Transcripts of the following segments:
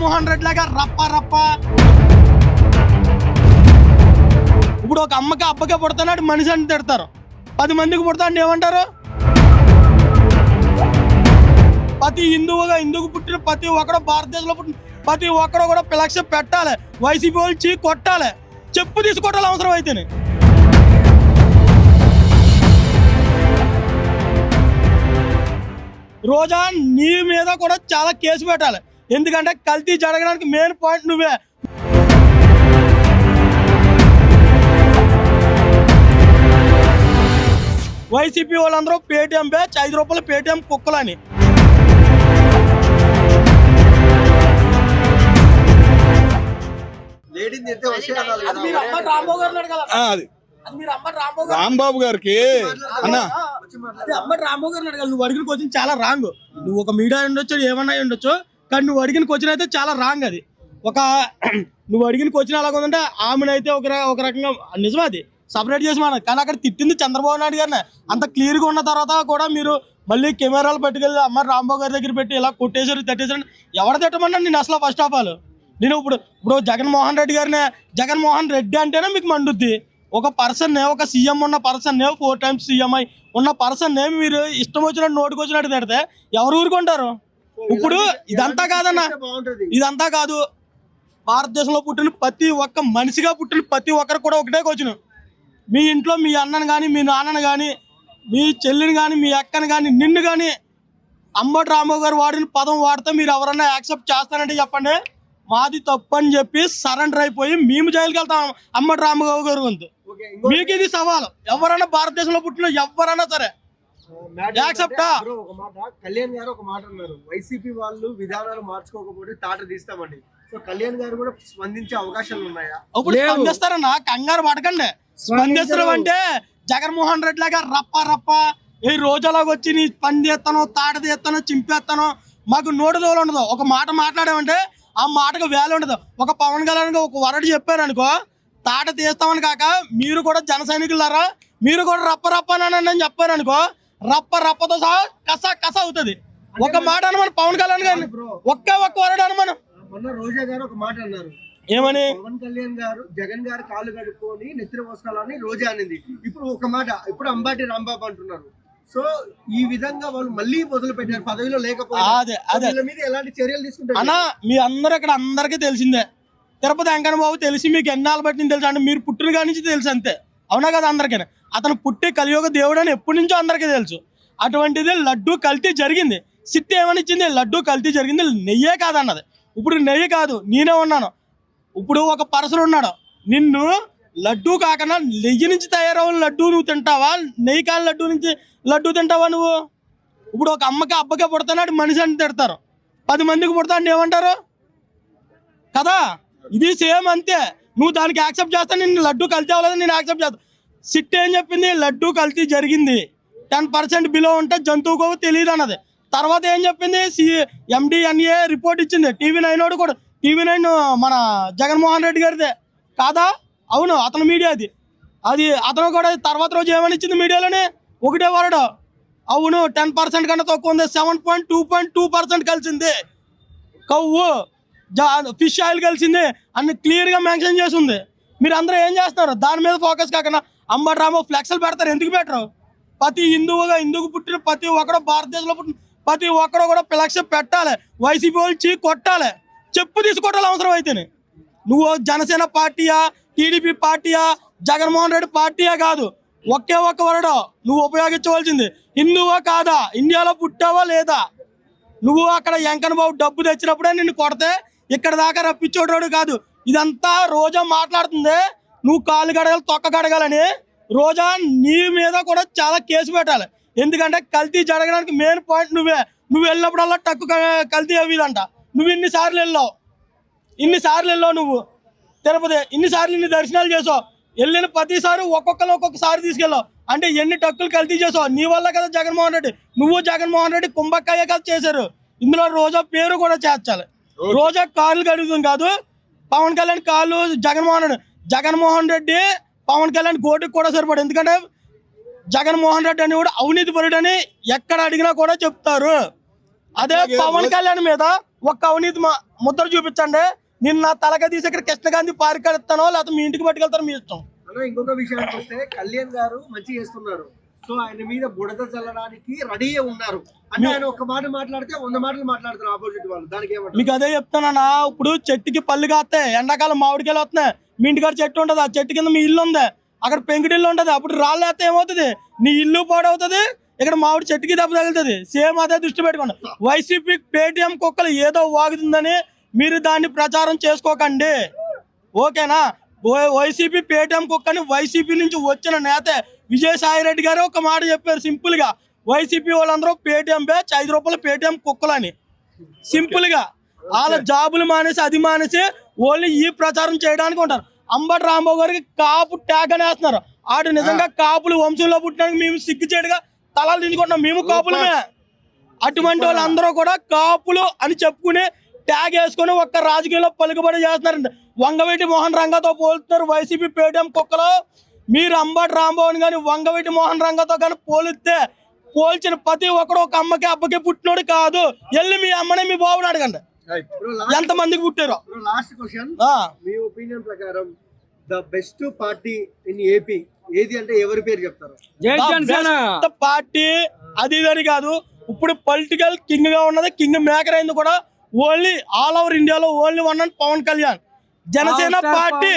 జగన్మోహన్ రెడ్డి లాగా రప్ప రప్ప. ఇప్పుడు ఒక అమ్మకి అబ్బకే పుడతాడు మనిషి అని తిడతారు, 10 మందికి పుడతాడు ఏమంటారు? ప్రతి హిందువుకు పుట్టిన ప్రతి ఒక్కడో, భారతదేశంలో పుట్టిన ప్రతి ఒక్కడో కూడా పిలక్ష పెట్టాలి, వైసీపీ వాళ్ళు కొట్టాలి, చెప్పు తీసుకోవటాలి అవసరం అయితేనే. రోజా నీ మీద కూడా చాలా కేసు పెట్టాలి, ఎందుకంటే కల్తీ జరగడానికి మెయిన్ పాయింట్ నువ్వే. వైసీపీ వాళ్ళందరూ పేటీఎం బ్యాచ్, 5 రూపాయలు పేటీఎం కుక్కలని. రాంబాబు గారికి రాంబాబు గారిని అడగాలి. నువ్వు అడిగిన క్వశ్చన్ చాలా రాంగ్. నువ్వు ఒక మీడియా ఉండొచ్చు, ఏమన్నా ఉండొచ్చు, కానీ నువ్వు అడిగిన క్వశ్చన్ అయితే చాలా రాంగ్. అది నువ్వు అడిగిన క్వశ్చన్ ఎలాగ ఉందంటే ఆమెనైతే ఒక రకంగా నిజం అది సపరేట్ చేసి మన, కానీ అక్కడ తిట్టింది చంద్రబాబు నాయుడు గారిని. అంత క్లియర్గా ఉన్న తర్వాత కూడా మీరు మళ్ళీ కెమెరాలు పట్టుకెళ్ళి అమ్మ రాంబాబు గారి దగ్గర పెట్టి ఇలా కొట్టేశారు తట్టేశారు. ఎవరు తిట్టమన్నా నేను అసలు ఫస్ట్ ఆఫ్ ఆల్ నేను ఇప్పుడు జగన్మోహన్ రెడ్డి గారిని, జగన్మోహన్ రెడ్డి అంటేనే మీకు మండుద్ది. ఒక పర్సన్నే, ఒక సీఎం ఉన్న పర్సన్నే, 4 times సీఎం అయి ఉన్న పర్సన్నే మీరు ఇష్టం వచ్చినట్టు నోటుకు వచ్చినట్టు తిడితే ఎవరు ఊరుకుంటారు? ఇప్పుడు ఇదంతా కాదన్నా, ఇదంతా కాదు. భారతదేశంలో పుట్టిన ప్రతి ఒక్క మనిషిగా పుట్టిన ప్రతి ఒక్కరు కూడా ఒకటే క్వశ్చన్. మీ ఇంట్లో మీ అన్నను కానీ, మీ నాన్నను కానీ, మీ చెల్లిని కానీ, మీ అక్కని కానీ, నిన్ను కానీ అంబటి రాంబాబు గారు వాడిన పదం వాడితే మీరు ఎవరన్నా యాక్సెప్ట్ చేస్తారంటే చెప్పండి. మాది తప్పు అని చెప్పి సరెండర్ అయిపోయి మేము జైలుకి వెళ్తాం అంబటి రాంబాబు గారు వంతు. మీకు ఇది సవాలు. ఎవరైనా భారతదేశంలో పుట్టిన ఎవరైనా సరే యాక్సెప్టా? కళ్యాణ్ గారు ఒక మాట అన్నారు, వైసీపీ వాళ్ళు విధానాలు మార్చుకోకపోతే తాట తీస్తామండి. సో కళ్యాణ్ గారు కూడా స్పందించే అవకాశాలు ఉన్నాయా? ఇప్పుడు స్పందిస్తారన్నా, కంగారు పడకండి. స్పందిస్తారు అంటే జగన్మోహన్ రెడ్డి లాగా రప్ప రప్ప ఈ రోజులాగా వచ్చి నీ పని తీస్తాను, తాట తీస్తాను, చింపేస్తాను, మాకు నోటుదోలు ఉండదు. ఒక మాట మాట్లాడామంటే ఆ మాటకు వేలు ఉండదు. ఒక పవన్ కళ్యాణ్ ఒక వరడు చెప్పారు అనుకో, తాట తీస్తామని కాక మీరు కూడా జన సైనికులారా, మీరు కూడా రప్ప రప్ప అని చెప్పారు అనుకో, రప్ప రప్పతో సహా కస కస అవుతుంది. ఒక మాట అనమని పవన్ కళ్యాణ్ గారిని, ఒక్క వరడు అనమను. మొన్న రోజా గారు ఒక మాట అన్నారు, ఏమని? పవన్ కళ్యాణ్ గారు జగన్ గారు కాళ్ళు కడుక్కొని నెత్తిన పోసుకోవాలని రోజా అనింది. ఇప్పుడు ఒక మాట, ఇప్పుడు అంబటి రాంబాబు అంటున్నారు. సో ఈ విధంగా వాళ్ళు మళ్ళీ మొదలు పెట్టారు పదవిలో లేకపోతే మీద ఎలాంటి చర్యలు తీసుకుంటారు అన్నా? మీ అందరూ ఇక్కడ అందరికీ తెలిసిందే, తిరుపతి వెంకన్న బాబు తెలిసి మీకు ఎన్నాళ్ళు బట్టి తెలుసు అంటే మీరు పుట్టిన కాడి నుంచి తెలుసు అంతే, అవునా కదా? అందరికీ అతను పుట్టే కలియుగ దేవుడు అని ఎప్పటి నుంచో అందరికీ తెలుసు. అటువంటిది లడ్డూ కల్తీ జరిగింది. సిట్ ఏమని ఇచ్చింది? లడ్డూ కల్తీ జరిగింది, నెయ్యే కాదన్నది. ఇప్పుడు నెయ్యి కాదు, నేనే ఉన్నాను. ఇప్పుడు ఒక పర్సన్ ఉన్నాడు, నిన్ను లడ్డూ కాకుండా నెయ్యి నుంచి తయారవ్వని లడ్డూ నువ్వు తింటావా? నెయ్యి కాని లడ్డూ నుంచి లడ్డూ తింటావా నువ్వు? ఇప్పుడు ఒక అమ్మకి అబ్బకే పుడతాడు మనిషి అని తిడతారు, 10 మందికి పుడతాడు ఏమంటారు కదా? ఇది సేమ్ అంతే. నువ్వు దానికి యాక్సెప్ట్ చేస్తా, నేను లడ్డూ కల్తీ అవ్వలేదు నేను యాక్సెప్ట్ చేస్తాను. సిట్ ఏం చెప్పింది? లడ్డూ కల్తీ జరిగింది, 10% బిలో ఉంటే జంతువుకో తెలియదు అన్నది. తర్వాత ఏం చెప్పింది? MDNA రిపోర్ట్ ఇచ్చింది. TV9 కూడా, TV9 మన జగన్మోహన్ రెడ్డి గారిదే కాదా? అవును, అతను మీడియా అది అతను కూడా తర్వాత రోజు ఏమని ఇచ్చింది మీడియాలోనే? ఒకటే వరడు, అవును 10% కన్నా తక్కువ ఉంది, 7.2% కలిసింది. కవ్వు ఫిష్ ఆయిల్ కలిసింది అని క్లియర్గా మెన్షన్ చేసి ఉంది. మీరు అందరూ ఏం చేస్తున్నారు? దాని మీద ఫోకస్ కాకుండా అంబటి రాంబాబు ఫ్లెక్స్లు పెడతారు. ఎందుకు పెట్టరు? ప్రతి హిందువుకు పుట్టిన ప్రతి ఒక్కడో, భారతదేశంలో పుట్టిన ప్రతి ఒక్కడో కూడా పిలక్ష పెట్టాలి, వైసీపీ వాళ్ళు కొట్టాలి, చెప్పు తీసుకోవటాలి అవసరం అయితేనే. నువ్వు జనసేన పార్టీయా, టీడీపీ పార్టీయా, జగన్మోహన్ రెడ్డి పార్టీయా కాదు, ఒకే ఒక్క వరడు నువ్వు ఉపయోగించవలసింది. హిందువా కాదా? ఇండియాలో పుట్టావా లేదా? నువ్వు అక్కడ వెంకన్న బాబు డబ్బు తెచ్చినప్పుడే నిన్ను కొడితే ఇక్కడ దాకా రప్పించోడు కాదు. ఇదంతా రోజా మాట్లాడుతుంది, నువ్వు కాళ్ళు కడగాలి, తొక్క కడగాలని. రోజా నీ మీద కూడా చాలా కేసు పెట్టాలి, ఎందుకంటే కల్తీ జరగడానికి మెయిన్ పాయింట్ నువ్వే. నువ్వు వెళ్ళినప్పుడల్లా టక్కు కల్తీ అవ్వదంట. నువ్వు ఇన్నిసార్లు వెళ్ళావు నువ్వు తిరుపతి, ఇన్ని దర్శనాలు చేసావు, వెళ్ళిన ప్రతిసారి ఒక్కొక్కసారి తీసుకెళ్ళావు అంటే ఎన్ని టక్కులు కల్తీ చేసావు? నీ వల్ల కదా జగన్మోహన్ రెడ్డి, నువ్వు జగన్మోహన్ రెడ్డి కుంభక్కయ్య కదా చేశారు. ఇందులో రోజా పేరు కూడా చేర్చాలి. రోజా కాళ్ళు కడుగుతుంది కాదు, పవన్ కళ్యాణ్ కాళ్ళు జగన్మోహన్ రెడ్డి పవన్ కళ్యాణ్ గోటికి కూడా సరిపడు. ఎందుకంటే జగన్మోహన్ రెడ్డి అని కూడా అవినీతి పరుడని ఎక్కడ అడిగినా కూడా చెప్తారు. అదే పవన్ కళ్యాణ్ మీద ఒక్క అవినీతి ముద్ర చూపించండి, నిన్న తలగా తీసి ఇక్కడ కృష్ణగాంధీ పార్క్ కడతానో లేకపోతే మీ ఇంటికి పట్టుకెళ్తారో మీ ఇష్టం. అన్న ఇంకొక విషయానికి వస్తే కళ్యాణ్ గారు మంచి చేస్తున్నారు, సో ఆయన మీద బుడద చల్లడానికి రెడీ ఉన్నారు అంటే ఆయన ఒక మాట మాట్లాడితే 100 మాటలు మాట్లాడుతారు ఆపోజిట్ వాళ్ళు. దానికి ఏమంటారు? మీకు అదే చెప్తానా, ఇప్పుడు చెట్టుకి పళ్ళు కాస్తాయి, ఎండాకాలం మామిడికాయలు వస్తున్నాయి, మీ ఇంటికాడ చెట్టు ఉంటుంది, ఆ చెట్టు కింద మీ ఇల్లు ఉంది, అక్కడ పెంకుటిల్లు ఉంటుంది, అప్పుడు రాళ్ళు వేస్తే ఏమవుతుంది, నీ ఇల్లు పాడవుతుంది, ఇక్కడ మామిడి చెట్టుకి దెబ్బ తగులుతుంది. సేమ్ అదే దృష్టి పెట్టుకోండి. వైసీపీ పేటిఎం కుక్కలు ఏదో వాగుతుందని మీరు దాన్ని ప్రచారం చేసుకోకండి, ఓకేనా? వైసీపీ పేటిఎం కుక్కని వైసీపీ నుంచి వచ్చిన నేత విజయసాయి రెడ్డి గారు ఒక మాట చెప్పారు సింపుల్ గా, వైసీపీ వాళ్ళందరూ పేటిఎం బ్యాచ్, 5 రూపాయలు పేటిఎం కుక్కలని సింపుల్ గా. వాళ్ళ జాబులు మానేసి అది మానేసి ఓన్లీ ఈ ప్రచారం చేయడానికి ఉంటారు. అంబటి రాంబాబు గారికి కాపు ట్యాగ్ అని వేస్తున్నారు. ఆడు నిజంగా కాపులు వంశంలో పుట్టినాక మేము సిగ్గుచేటుగా తలాలు దించుకుంటున్నాం, మేము కాపులమే. అటువంటి వాళ్ళందరూ కూడా కాపులు అని చెప్పుకుని ట్యాగ్ వేసుకుని ఒక్క రాజకీయంలో పలుకుబడి చేస్తున్నారండి. వంగవీటి మోహన్ రంగతో పోలుతున్నారు వైసీపీ పేటిఎం కుక్కలు. మీరు అంబటి రాంబాబుని కానీ వంగవీటి మోహన్ రంగతో కానీ పోల్చిన ప్రతి ఒక్కడు ఒక అమ్మకి అబ్బకి పుట్టినోడు కాదు. వెళ్ళి మీ అమ్మని మీ బాబుని అడగండి ఎంత మందికి పుట్టారో. లాస్ట్ క్వశ్చన్, మీ ఒపీనియన్ ప్రకారం the best party in AP ఏది అంటే ఎవరి పేరు చెప్తారు? పార్టీ అది ఇదని కాదు, ఇప్పుడు పొలిటికల్ కింగ్ గా ఉన్నది, కింగ్ మేకర్ అయింది కూడా ఓన్లీ ఆల్ ఓవర్ ఇండియాలో only one and Pawan Kalyan. Janasena party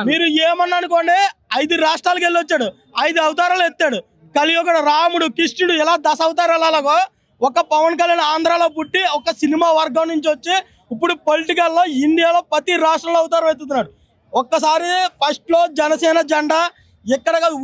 మీరు ఏమన్నా అనుకోండి, 5 రాష్ట్రాలకు వెళ్ళి వచ్చాడు, 5 అవతారాలు ఎత్తాడు. కలియుగ రాముడు కృష్ణుడు ఇలా 10 అవతారాలు అలాగో ఒక పవన్ కళ్యాణ్ ఆంధ్రాలో పుట్టి ఒక సినిమా వర్గం నుంచి వచ్చి ఇప్పుడు పొలిటికల్లో ఇండియాలో ప్రతి రాష్ట్రంలో అవతారం ఎత్తుతున్నాడు. ఒక్కసారి ఫస్ట్ లో జనసేన జెండా ఎక్కడ కాదు,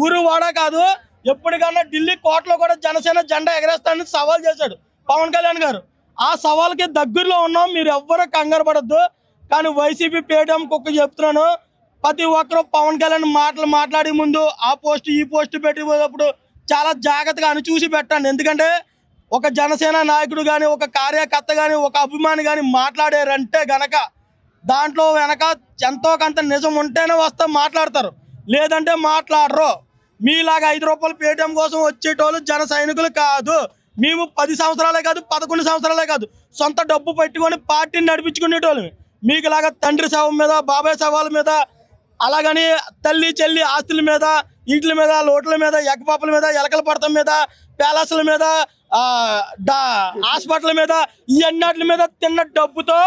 ఊరు వాడ కాదు, ఎప్పటికన్నా ఢిల్లీ కోటలో కూడా జనసేన జెండా ఎగరేస్తానని సవాల్ చేశాడు పవన్ కళ్యాణ్ గారు. ఆ సవాల్కి దగ్గరలో ఉన్నాం, మీరు ఎవ్వరూ కంగారు పడద్దు. కానీ వైసీపీ పేటిఎం కుక్క చెప్తున్నాను, ప్రతి ఒక్కరు పవన్ కళ్యాణ్ మాట్లాడే ముందు ఆ పోస్ట్ ఈ పోస్ట్ పెట్టిపోయేటప్పుడు చాలా జాగ్రత్తగా అని చూసి పెట్టండి. ఎందుకంటే ఒక జనసేన నాయకుడు కానీ ఒక కార్యకర్త కానీ ఒక అభిమాని కానీ మాట్లాడారంటే గనక దాంట్లో వెనక ఎంతో కొంత నిజం ఉంటేనే వస్తే మాట్లాడతారు, లేదంటే మాట్లాడరు. మీలాగా 5 రూపాయలు పేటిఎం కోసం వచ్చేటోళ్ళు జన సైనికులు కాదు. మేము 10 సంవత్సరాలే కాదు 11 సంవత్సరాలే కాదు సొంత డబ్బు పెట్టుకొని పార్టీని నడిపించుకునేటోళ్ళు. మీకు లాగా తండ్రి శవం మీద బాబాయ్ శవాల మీద అలాగని తల్లి చెల్లి ఆస్తుల మీద ఇంట్ల మీద లోట్ల మీద ఎక్కపాపల మీద ఎలకల పడతం మీద ప్యాలెస్ల మీద హాస్పిటల్ మీద ఇవన్నిటి మీద తిన్న డబ్బుతో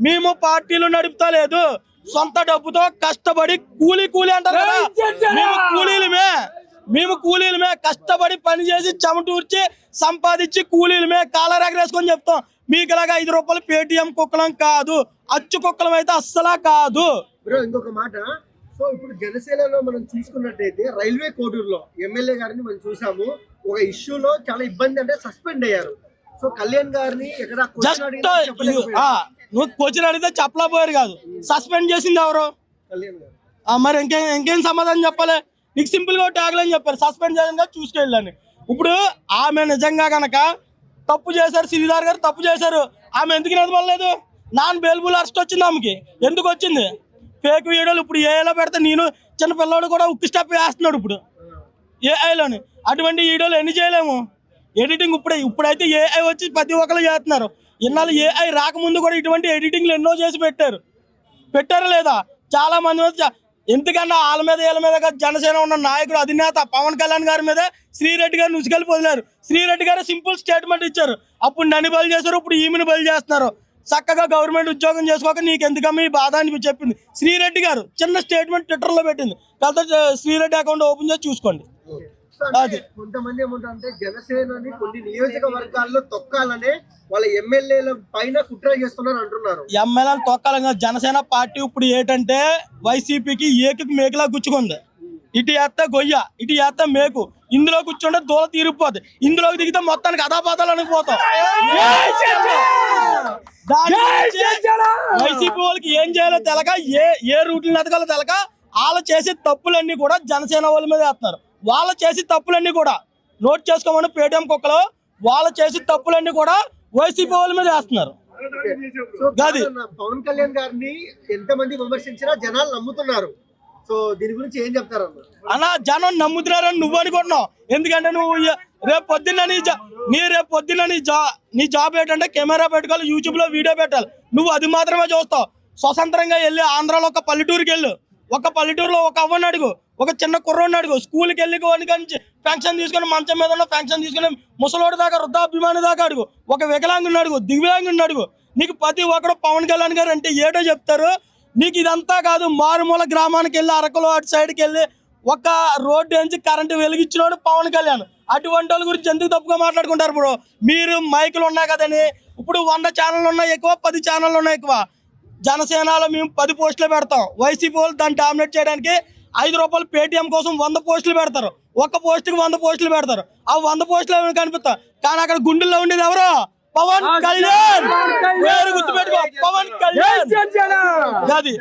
మేము పార్టీలు నడుపుతా లేదు. సొంత డబ్బుతో కష్టపడి కూలీ అంటారు కదా, మేము కూలీలమే కష్టపడి పని చేసి చెమటూర్చి సంపాదించి కూలీలమే కాలర్ ఎగరేసుకొని చెప్తాం. మీకు ఇలాగా 5 రూపాయలు పేటిఎం కుక్కలం కాదు, అచ్చు కుక్కలం అయితే అస్సలా కాదు. ఇంకొక మాట, సో ఇప్పుడు జనసేనలో మనం చూసుకున్నట్టయితే రైల్వే కోడూరులో ఎమ్మెల్యే గారిని మనం చూసాము, ఒక ఇష్యూలో చాలా ఇబ్బంది అంటే సస్పెండ్ అయ్యారు. సో కళ్యాణ్ గారిని ఎక్కడ నువ్వు క్వశ్చన్ అడిగితే చెప్పలేకపోయారు కాదు, సస్పెండ్ చేసింది ఎవరు? కళ్యాణ్ గారు. మరి ఇంకేం సమాధానం చెప్పాలి? నీకు సింపుల్ గా ట్యాగ్ అని చెప్పారు, సస్పెండ్ చేయడం చూసుకెళ్ళాను. ఇప్పుడు ఆమె నిజంగా కనుక తప్పు చేశారు, శ్రీధర్ గారు తప్పు చేశారు, ఆమె ఎందుకు నిలబడలేదు? నాన్ బెయిలబుల్ అరెస్ట్ వచ్చింది ఆమెకి, ఎందుకు వచ్చింది? ఫేక్ వీడియోలు ఇప్పుడు ఏఐలో పెడితే నేను చిన్న పిల్లవాడు కూడా ఉక్కి స్టెప్ వేస్తున్నాడు ఇప్పుడు ఏఐలోని. అటువంటి వీడియోలు ఎన్ని చేయలేము, ఎడిటింగ్ ఇప్పుడైతే ఏఐ వచ్చి ప్రతి ఒక్కరు చేస్తున్నారు. ఇన్నాళ్ళు ఏఐ రాకముందు కూడా ఇటువంటి ఎడిటింగ్లు ఎన్నో చేసి పెట్టారు లేదా? చాలా మంది మీద ఎందుకన్నా వాళ్ళ మీద వీళ్ళ మీద జనసేన ఉన్న నాయకుడు అధినేత పవన్ కళ్యాణ్ గారి మీద శ్రీరెడ్డి గారిని ఉసుకెళ్ళి వదిలేరు. శ్రీరెడ్డి గారు సింపుల్ స్టేట్మెంట్ ఇచ్చారు, అప్పుడు నన్ను బలి చేశారు, ఇప్పుడు ఈమెను బలి చేస్తున్నారు. చక్కగా గవర్నమెంట్ ఉద్యోగం చేసుకోక నీకు ఎందుకమ్మా ఈ బాధ అని చెప్పింది శ్రీరెడ్డి గారు. చిన్న స్టేట్మెంట్ ట్విట్టర్లో పెట్టింది, కాకపోతే శ్రీరెడ్డి అకౌంట్ ఓపెన్ చేసి చూసుకోండి. అది కొంతమంది ఏమంటారంటే జనసేనని కొన్ని నియోజకవర్గాల్లో తొక్కాలనే వాళ్ళ ఎమ్మెల్యేల పైన కుట్ర చేస్తున్నారు అంటున్నారు. ఎమ్మెల్యేలు తొక్కాలంగా జనసేన పార్టీ ఇప్పుడు ఏంటంటే వైసీపీకి ఏకకి మేకలా గుచ్చుకుంది. ఇటు వేస్తే గొయ్య, ఇటు వేస్తే మేకు, ఇందులో కూర్చుంటే దూల తీరిపోద్ది, ఇందులోకి దిగితే మొత్తానికి అదాపాతాలు అనిపోతాం. వైసీపీ వాళ్ళకి ఏం చేయాలో తెలక ఏ రూట్లు ఎదగాలో తెలక వాళ్ళు చేసే తప్పులన్నీ కూడా జనసేన వాళ్ళ మీద వేస్తున్నారు. వాళ్ళు చేసే తప్పులన్నీ కూడా నోట్ చేసుకోమని పేటిఎం కుక్కలో వాళ్ళు చేసే తప్పులన్నీ కూడా వైసీపీ వాళ్ళ మీద వేస్తున్నారు. పవన్ కళ్యాణ్ గారిని ఎంతమంది విమర్శించినా జనాలు నమ్ముతున్నారు. సో దీని గురించి ఏం చెప్తారన్న? అలా జనం నమ్ముతున్నారని నువ్వు అనుకుంటున్నావు. ఎందుకంటే నువ్వు రేపు పొద్దున్న నీ జాబ్ ఏంటంటే కెమెరా పెట్టుకోవాలి, యూట్యూబ్ లో వీడియో పెట్టాలి. నువ్వు అది మాత్రమే చూస్తావు. స్వతంత్రంగా వెళ్ళి ఆంధ్రాలో ఒక పల్లెటూరుకి వెళ్ళు, ఒక పల్లెటూరులో ఒక అవ్వని అడుగు, ఒక చిన్న కుర్రోడిని అడుగు, స్కూల్కి వెళ్ళి నుంచి పెన్షన్ తీసుకుని మంచం మీద ఉన్న పెన్షన్ తీసుకుని ముసలోడి దాకా వృద్ధాభిమాని దాకా అడుగు, ఒక వికలాంగుని అడుగు, దివ్యాంగుని అడుగు. నీకు ప్రతి ఒక్కడు పవన్ కళ్యాణ్ గారు అంటే ఏటో చెప్తారు. నీకు ఇదంతా కాదు, మారుమూల గ్రామానికి వెళ్ళి అరకులో అటు సైడ్కి వెళ్ళి ఒక రోడ్డు నుంచి కరెంటు వెలిగించినోడు పవన్ కళ్యాణ్. అటువంటి వాళ్ళ గురించి ఎందుకు తప్పుగా మాట్లాడుకుంటారు బ్రో? మీరు మైకులు ఉన్నాయి కదని ఇప్పుడు 100 ఛానళ్ళు ఉన్నాయి ఎక్కువ, 10 ఛానళ్ళు ఉన్నాయి ఎక్కువ. జనసేనలో మేము 10 పోస్టులు పెడతాం. వైసీపీ వాళ్ళు దాన్ని డామినేట్ చేయడానికి ₹5 పేటిఎం కోసం 100 పోస్టులు పెడతారు. ఒక్క పోస్టుకి 100 పోస్టులు పెడతారు. ఆ 100 పోస్టులు కనిపిస్తాయి, కానీ అక్కడ గుండెల్లో ఉండేది ఎవరు? పవన్ కళ్యాణ్. పేరు గుర్తుపెట్టుకో, పవన్ కళ్యాణ్. అది